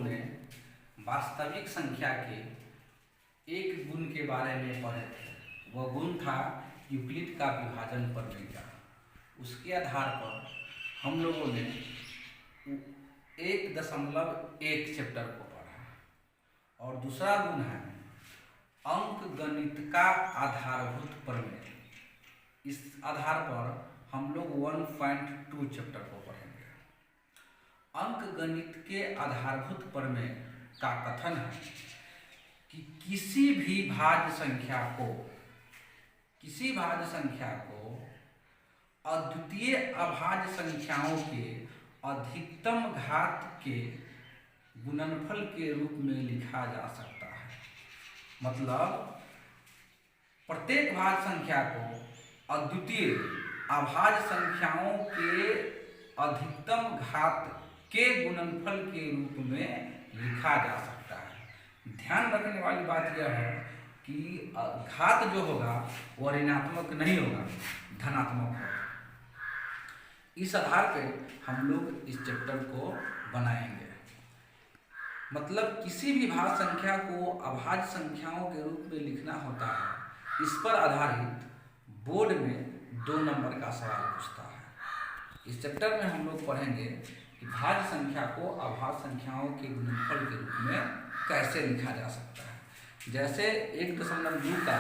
ने वास्तविक संख्या के एक गुण के बारे में पढ़े थे। वह गुण था यूक्लिड का विभाजन प्रमेय का। उसके आधार पर हम लोगों ने 1.1 चैप्टर को पढ़ा। और दूसरा गुण है अंक गणित का आधारभूत प्रमेय। इस आधार पर हम लोग 1.2 चैप्टर को पढ़ेंगे। अंक गणित के आधारभूत प्रमेय का कथन है कि किसी भी भाज्य संख्या को अद्वितीय अभाज्य संख्याओं के अधिकतम घात के गुणनफल के रूप में लिखा जा सकता है। मतलब प्रत्येक भाज्य संख्या को अद्वितीय अभाज्य संख्याओं के अधिकतम घात के गुणनफल के रूप में लिखा जा सकता है। ध्यान रखने वाली बात यह है कि घात जो होगा वह ऋणात्मक नहीं होगा, धनात्मक होगा। इस आधार पे हम लोग इस चैप्टर को बनाएंगे। मतलब किसी भी भाज्य संख्या को अभाज्य संख्याओं के रूप में लिखना होता है। इस पर आधारित बोर्ड में 2 नंबर का सवाल पूछता है। इस चैप्टर में हम लोग पढ़ेंगे कि भाज्य संख्या को अभाज्य संख्याओं के गुणनफल के रूप में कैसे लिखा जा सकता है। जैसे 1.2 का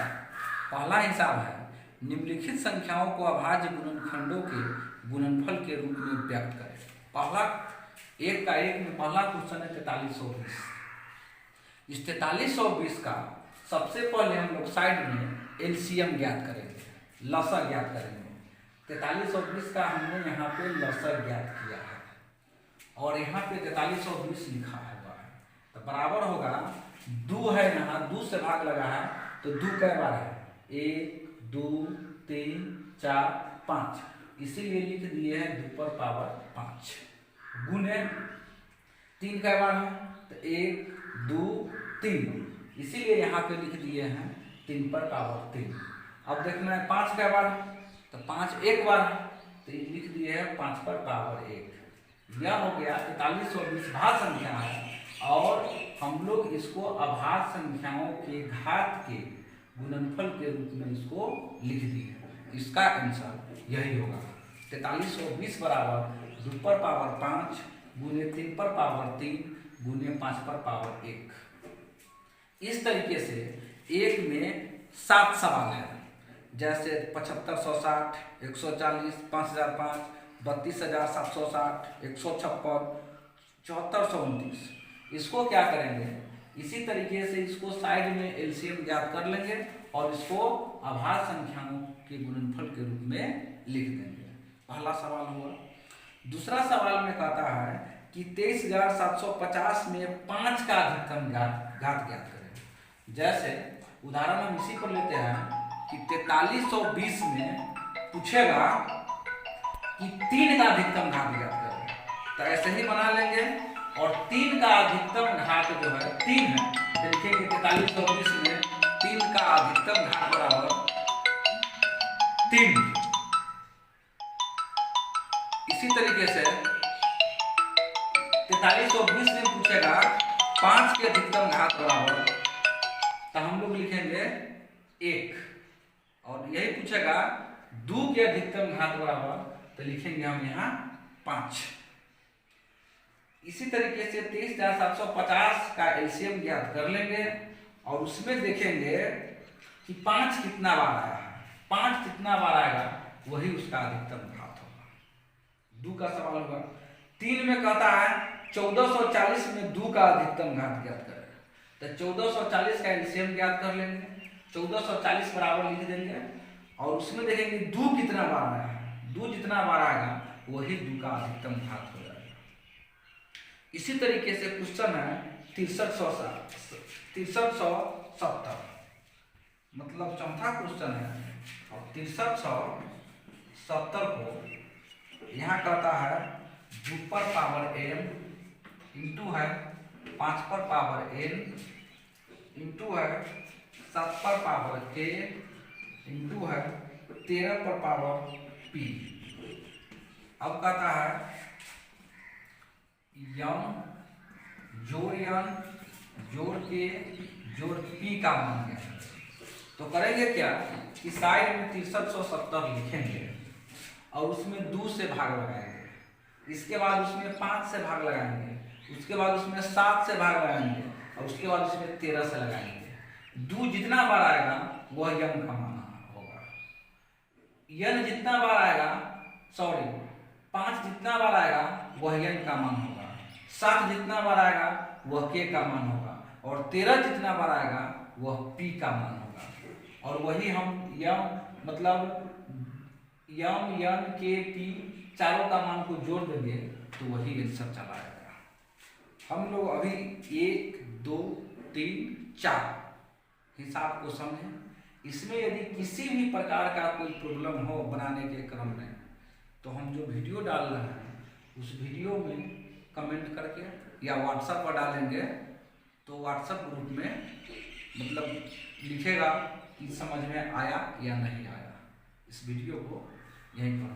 पहला हिसाब है निम्नलिखित संख्याओं को अभाज्य गुणनखंडों के गुणनफल के रूप में व्यक्त करें। पहला 1 का 1 में पहला क्वेश्चन है 4320। इस 4320 का सबसे पहले हम लोग साइड में एलसीएम ज्ञात करेंगे, लसअ ज्ञात करेंगे। 4320 का हमने यहाँ पे लसअ ज्ञात किया है और यहाँ पे 4320 लिखा हुआ है। तो बराबर होगा 2 है, यहाँ 2 से भाग लगा है तो 2 कै बार है 1 2 3 4 5, इसीलिए लिख दिए हैं 2 पर पावर 5 गुने 3 कै बार है तो 1 2 3, इसीलिए यहाँ पे लिख दिए हैं 3 पर पावर 3। अब देखना है 5 कै बार है तो 5 एक बार है तो लिख दिए हैं 5 पर पावर 1। यह हो गया 4320 भाज्य संख्या है और हम लोग इसको अभाज्य संख्याओं के घात के गुणनफल के रूप में इसको लिख दिए। इसका आंसर यही होगा 4320 बराबर 2 पर पावर 5 गुने 3 पर पावर 3 गुने 5 पर पावर 1। इस तरीके से एक में 7 सवाल है, जैसे 7560, 140, 5005, 32760, 156, 7429। इसको क्या करेंगे, इसी तरीके से इसको साइड में एलसीएम ज्ञात कर लेंगे और इसको अभाज्य संख्याओं के गुणनफल के रूप में लिख देंगे। पहला सवाल हुआ। दूसरा सवाल में कहता है कि 23750 में 5 का अधिकतम घात ज्ञात करें। जैसे उदाहरण हम इसी पर लेते हैं कि 4320 में पूछेगा कि 3 का अधिकतम घात ज्ञात करें। तो ऐसे ही बना लेंगे और 3 का अधिकतम घात जो है 3 है तो लिखेंगे 4320 में 3 का अधिकतम घात बराबर 3। इसी तरीके से 4320 में पूछेगा 5 के अधिकतम घात बराबर, तो हम लोग लिखेंगे 1। और यही पूछेगा 2 के अधिकतम घात बराबर, तो लिखेंगे हम यहाँ 5। इसी तरीके से 23750 का एलसीएम ज्ञात कर लेंगे और उसमें देखेंगे कि 5 कितना बार आया है। 5 कितना बार आएगा वही उसका अधिकतम घात होगा। 2 का सवाल होगा। 3 में कहता है 1440 में 2 का अधिकतम घात ज्ञात करें। तो 1440 का एलसीएम ज्ञात कर लेंगे, 1440 बराबर लिख देंगे और उसमें देखेंगे 2 कितना बार आया है। 2 जितना बार आएगा वही 2 का अधिकतम घात हो जाएगा। इसी तरीके से क्वेश्चन है 6370, मतलब चौथा क्वेश्चन है। और 6370 को यहाँ कहता है 2 पर पावर n इंटू है 5 पर पावर n इंटू है 7 पर पावर k इंटू है 13 पर पावर p। अब कहता है यम जोड़ यन जोड़ के जोड़ पी का मान ज्ञात करें। तो करेंगे क्या कि साइड में 6370 लिखेंगे और उसमें 2 से भाग लगाएंगे, इसके बाद उसमें 5 से भाग लगाएंगे, उसके बाद उसमें 7 से भाग लगाएंगे और उसके बाद उसमें 13 से लगाएंगे। 2 जितना बार आएगा वह यन का मान होगा। यन जितना बार आएगा 5 जितना बार आएगा वह यन का मान होगा। 7 जितना बार आएगा वह के का मान होगा और 13 जितना बार आएगा वह पी का मान होगा। और वही हम यम मतलब यम यन के पी चारों का मान को जोड़ देंगे तो वही आंसर चला आएगा। हम लोग अभी 1 2 3 4 हिसाब को समझें। इसमें यदि किसी भी प्रकार का कोई प्रॉब्लम हो बनाने के क्रम में तो हम जो वीडियो डाल रहे हैं उस वीडियो में कमेंट करके या व्हाट्सएप पर डालेंगे तो व्हाट्सएप ग्रुप में मतलब लिखेगा कि समझ में आया या नहीं आया। इस वीडियो को यहीं पर